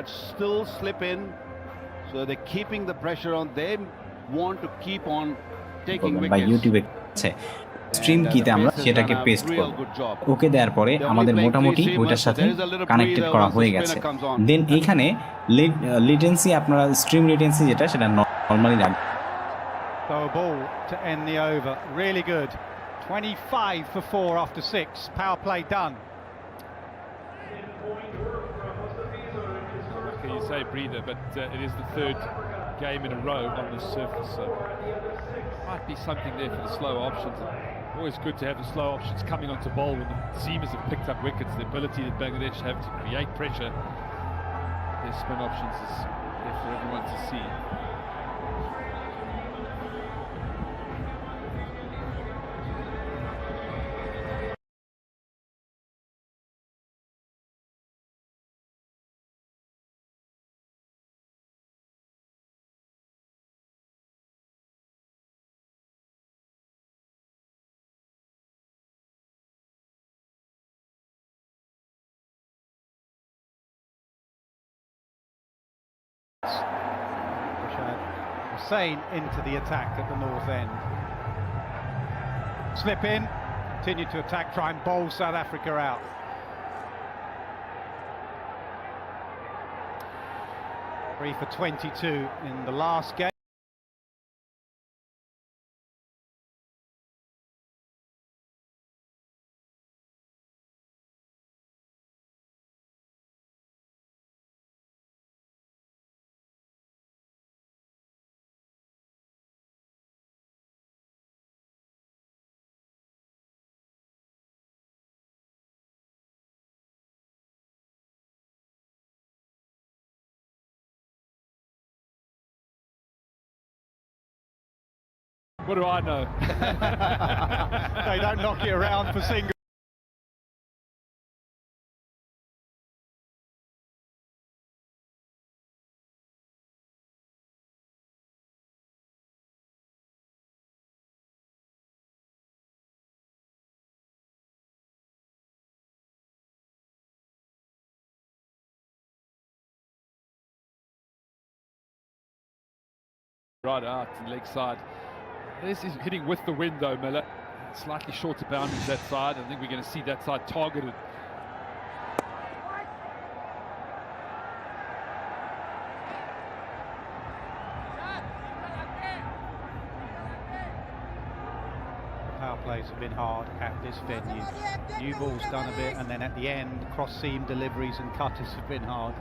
Still slip in, so they're keeping the pressure on. They want to keep on taking বা wickets. ইউটিউবে আছে stream কিতে আমরা সেটাকে পেস্ট করব। ওকে দেওয়ার পরে আমাদের মোটামুটি ওইটার সাথে কানেক্টেড করা হয়ে গেছে। দেন এইখানে লেটেন্সি আপনারা স্ট্রিম লেটেন্সি যেটা সেটা নরমালি রাখবেন। So a ball to end the over. Really good. 25 for 4 after 6. Power play done. Can you say breather, but it is the third game in a row on this surface, so might be something there for the slow options. Always good to have the slow options coming onto bowl when the seamers have picked up wickets. The ability that Bangladesh have to create pressure, their spin options is there for everyone to see. Hussain into the attack at the north end. Slip in, continue to attack, try and bowl South Africa out. Three for 22 in the last game. What do I know? They don't knock you around for single. Right out to the leg side. This is hitting with the wind though, Miller. Slightly shorter boundaries that side. I think we're going to see that side targeted. Power plays have been hard at this venue. New ball's done a bit, and then at the end, cross-seam deliveries and cutters have been hard.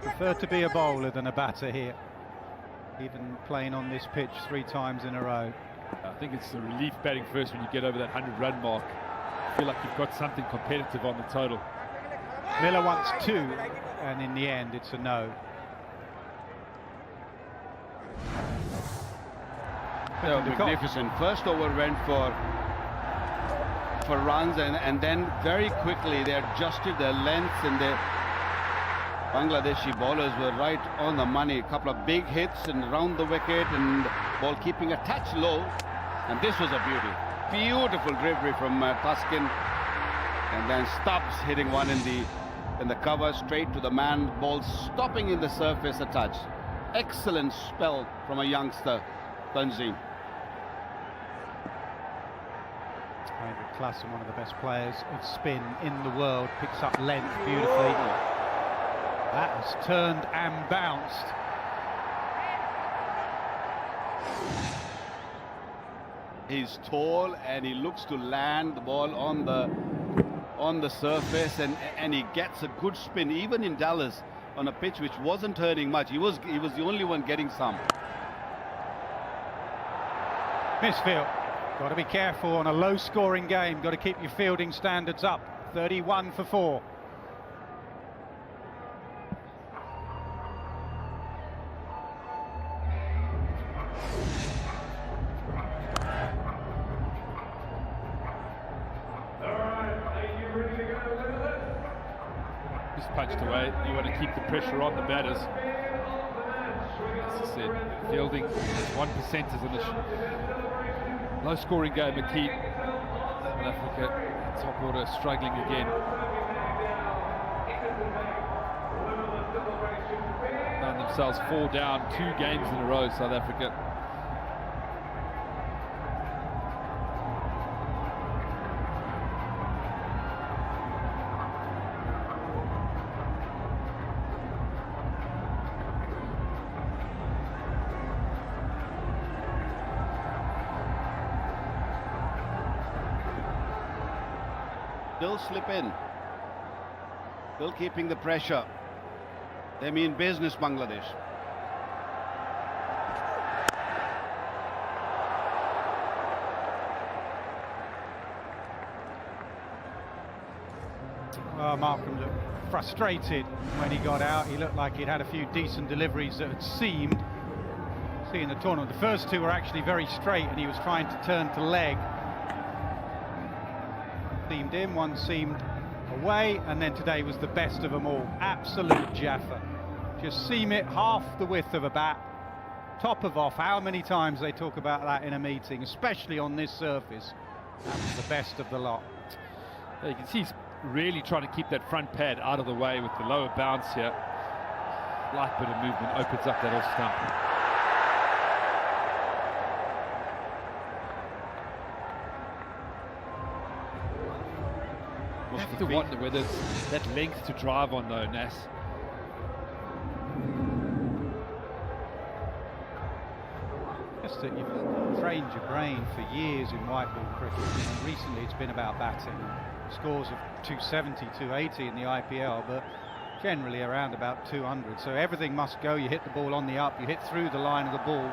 Prefer to be a bowler than a batter here, even playing on this pitch 3 times in a row. I think it's the relief batting first when you get over that 100-run mark. I feel like you've got something competitive on the total. Miller wants 2, and in the end, it's a no. Magnificent. First over went for runs, and then very quickly they adjusted their lengths, and the Bangladeshi bowlers were right on the money. A couple of big hits and round the wicket, and ball keeping a touch low, and this was a beauty. Beautiful delivery from Tuskin, and then Stubbs hitting one in the cover straight to the man. Ball stopping in the surface a touch. Excellent spell from a youngster, Tanzim. Klassen, one of the best players of spin in the world, picks up length beautifully. That has turned and bounced. He's tall and he looks to land the ball on the surface, and he gets a good spin even in Dallas on a pitch which wasn't turning much. He was the only one getting some. Misfield. Got to be careful on a low-scoring game. Got to keep your fielding standards up. 31 for 4. Just punched away. You want to keep the pressure on the batters. As I said, fielding 1%ers in the low-scoring game are key. South Africa, top order, struggling again. themselves 4 down, 2 games in a row, South Africa. Still slip in. Still keeping the pressure. They mean business, Bangladesh. Well, Markham looked frustrated when he got out. He looked like he'd had a few decent deliveries that had seemed. Seeing the tournament, the first 2 were actually very straight, and he was trying to turn to leg. Seamed in, one seemed away, and then today was the best of them all. Absolute Jaffa. Just seam it half the width of a bat, top of off. How many times they talk about that in a meeting, especially on this surface. That was the best of the lot. You can see he's really trying to keep that front pad out of the way with the lower bounce here. Slight bit of movement opens up that off stump. You have to wonder whether it's that length to drive on though, Nas. Just that you've trained your brain for years in white ball cricket. And recently it's been about batting. Scores of 270, 280 in the IPL, but generally around about 200. So everything must go. You hit the ball on the up, you hit through the line of the ball.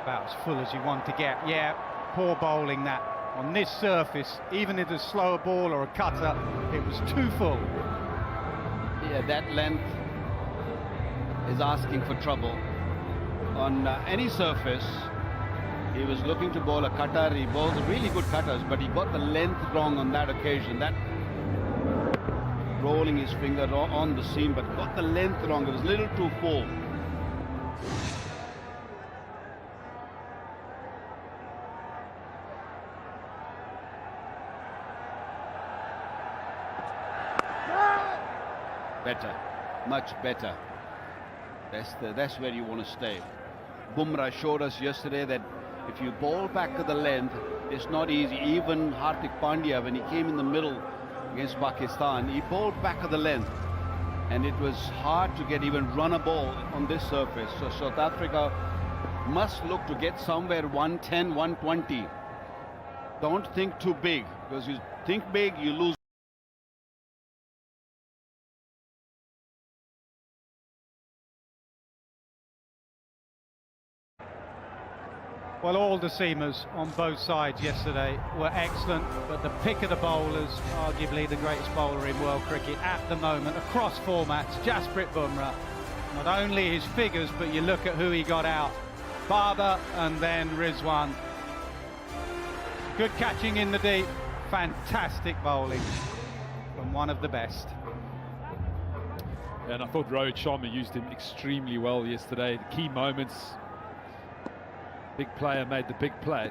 About as full as you want to get. Yeah, poor bowling that. On this surface, even if it's a slower ball or a cutter, it was too full. Yeah, that length is asking for trouble. On any surface, he was looking to bowl a cutter. He bowls really good cutters, but he got the length wrong on that occasion. That rolling his finger on the seam, but got the length wrong. It was a little too full. Better, much better. That's where you want to stay. Bumrah showed us yesterday that if you bowl back to the length, it's not easy. Even Hardik Pandya, when he came in the middle against Pakistan, he bowled back to the length, and it was hard to get even run a ball on this surface. So South Africa must look to get somewhere 110, 120. Don't think too big, because you think big, you lose. Well, all the seamers on both sides yesterday were excellent, but the pick of the bowlers, arguably the greatest bowler in world cricket at the moment, across formats, Jasprit Bumrah. Not only his figures, but you look at who he got out. Babar and then Rizwan. Good catching in the deep, fantastic bowling from one of the best. And I thought Rohit Sharma used him extremely well yesterday. The key moments. Big player made the big play.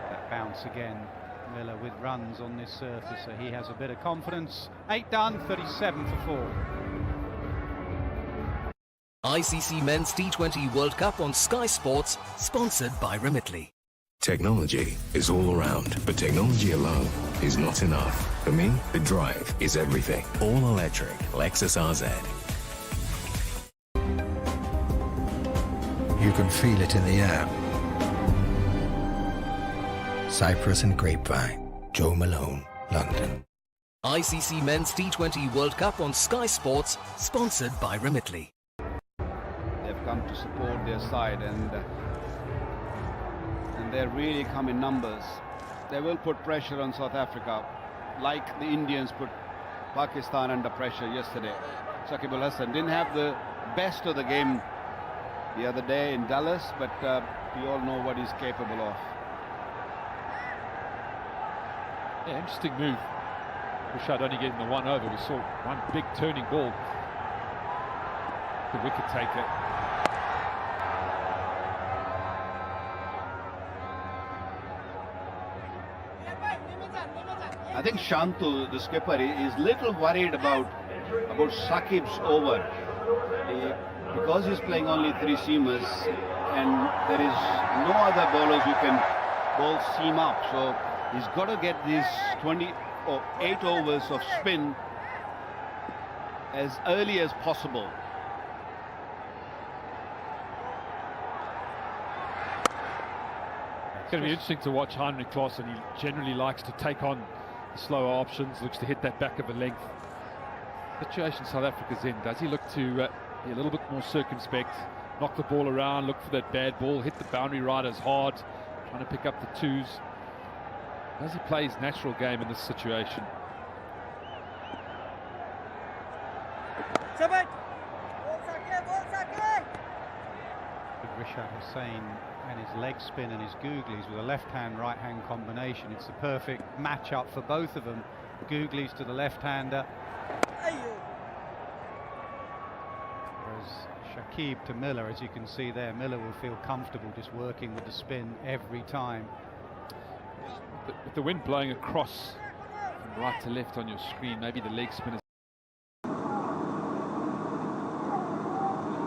That bounce again. Miller with runs on this surface, so he has a bit of confidence. 8 done, 37 for 4. ICC Men's T20 World Cup on Sky Sports, sponsored by Remitly. Technology is all around, but technology alone is not enough. For me, the drive is everything. All electric Lexus RZ. You can feel it in the air. Cyprus and Grapevine, Joe Malone, London. ICC Men's T20 World Cup on Sky Sports, sponsored by Remitly. They've come to support their side, and they really come in numbers. They will put pressure on South Africa, like the Indians put Pakistan under pressure yesterday. Shakib Al Hasan didn't have the best of the game the other day in Dallas, but we all know what he's capable of. Yeah, interesting move. Wish I'd only getting the one over. We saw one big turning ball. The wicket taker. I think Shantu, the skipper, is little worried about Shakib's over. Because he's playing only 3 seamers and there is no other bowlers who can bowl seam up. So he's got to get these 8 overs of spin as early as possible. It's going to be interesting to watch Heinrich Klaassen. He generally likes to take on the slower options, looks to hit that back of a length. Situation South Africa's in, does he look to be a little bit more circumspect, knock the ball around, look for that bad ball, hit the boundary riders hard, trying to pick up the 2s? Does he play his natural game in this situation? Rishad Hussain and his leg spin and his googlies with a left-hand right-hand combination. It's the perfect match-up for both of them. Googlies to the left-hander, whereas Shakib to Miller, as you can see there, Miller will feel comfortable just working with the spin every time. With the wind blowing across from right to left on your screen, maybe the leg spin is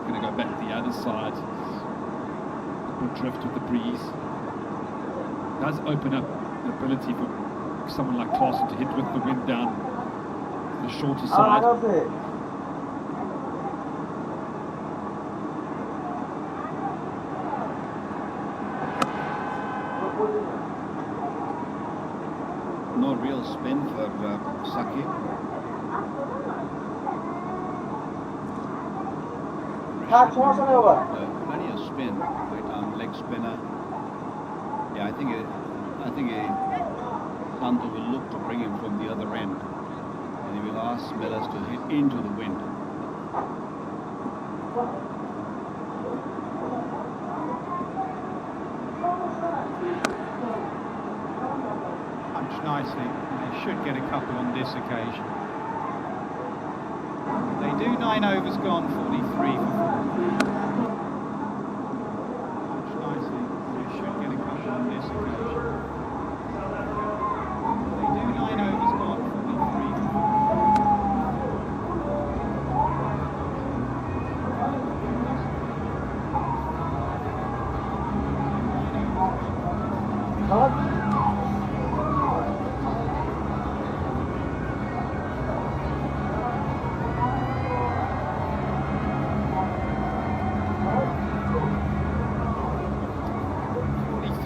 going to go back to the other side. Good drift with the breeze. Does open up the ability for someone like Klaassen to hit with the wind down the shorter side. No real spin for Saki. Plenty of spin, right arm leg spinner. Yeah, I think Shantu will look to bring him from the other end, and he will ask Mellors to hit into the wind. Punched nicely. They should get a couple on this occasion. They do 9 overs gone, 43 for 4. Punched nicely. They should get a couple on this occasion. They do 9 overs gone, 43 for 4.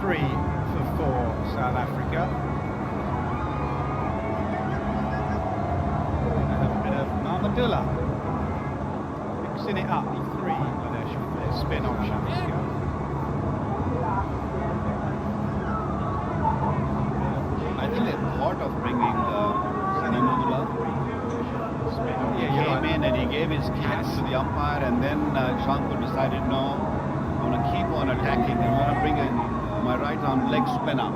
3 for 4, South Africa. A bit of Mahmudullah mixing it up, the 3 with their spin options. I think they thought of bringing Mahmudullah. He came in and he gave his catch to the umpire, and then Shantu decided, no, I want to keep on attacking. I want to bring in my right arm leg spinner.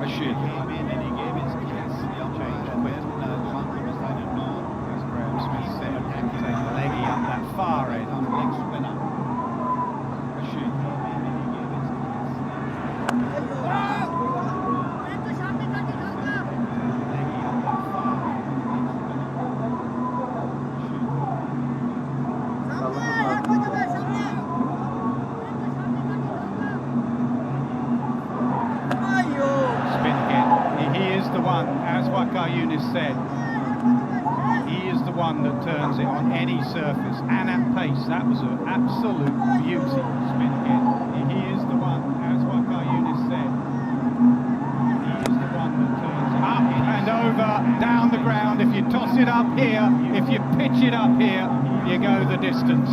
Rashid came in and he gave his catch to the umpire, and then Shantu decided, no, As Graham Smith said, take the leggy up that far right end. arm leg spinner. Rashid came in and he gave his catch to the umpire. As Waqar Younis said, he is the one that turns it on any surface and at pace. That was an absolute beauty. Spin again. He is the one, as Waqar Younis said, he is the one that turns it up and over, down the ground. If you toss it up here, if you pitch it up here, you go the distance.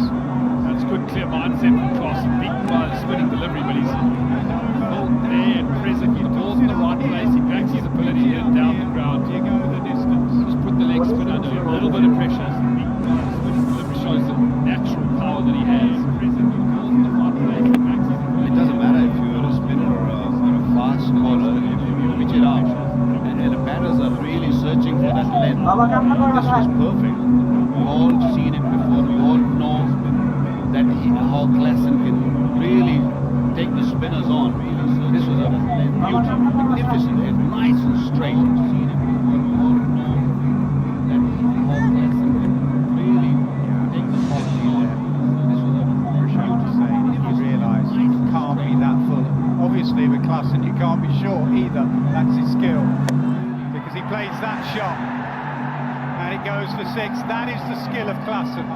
That's good, clear mindset from Klaassen, beaten by the spinning delivery, but he's all there and present. He ball's in the right place, he backs his ability and down the ground. You go the distance. Just put the leg spin under a little bit of pressure. Beaten by the spinning delivery, shows the natural power that he has. Present, he ball's in the right place, he backs his ability. It doesn't matter if you're a spinner or a fast bowler, if you pitch it out, and the batters are really searching for that length. This was perfect. We all seen it before. We all know that how Klaassen can really take the spinners on. This was a beauty, magnificent hit, nice and straight. Klassen, you can't be sure either. That's his skill. Because he plays that shot. And it goes for 6. That is the skill of Klassen.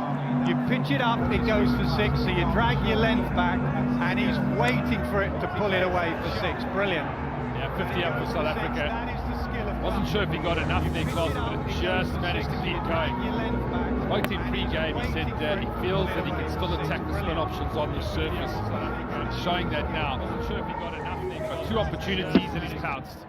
You pitch it up, it goes for 6, so you drag your length back, and he's waiting for it to pull it away for 6. Brilliant. Yeah, 50 up for South Africa. Wasn't sure if he got enough there, Klassen, but it just managed to keep going. Spoke to him pre-game, he said he feels that he can still attack the spin options on the surface. He's showing that now. Wasn't sure if he got enough there. Got 2 opportunities and he's pounced.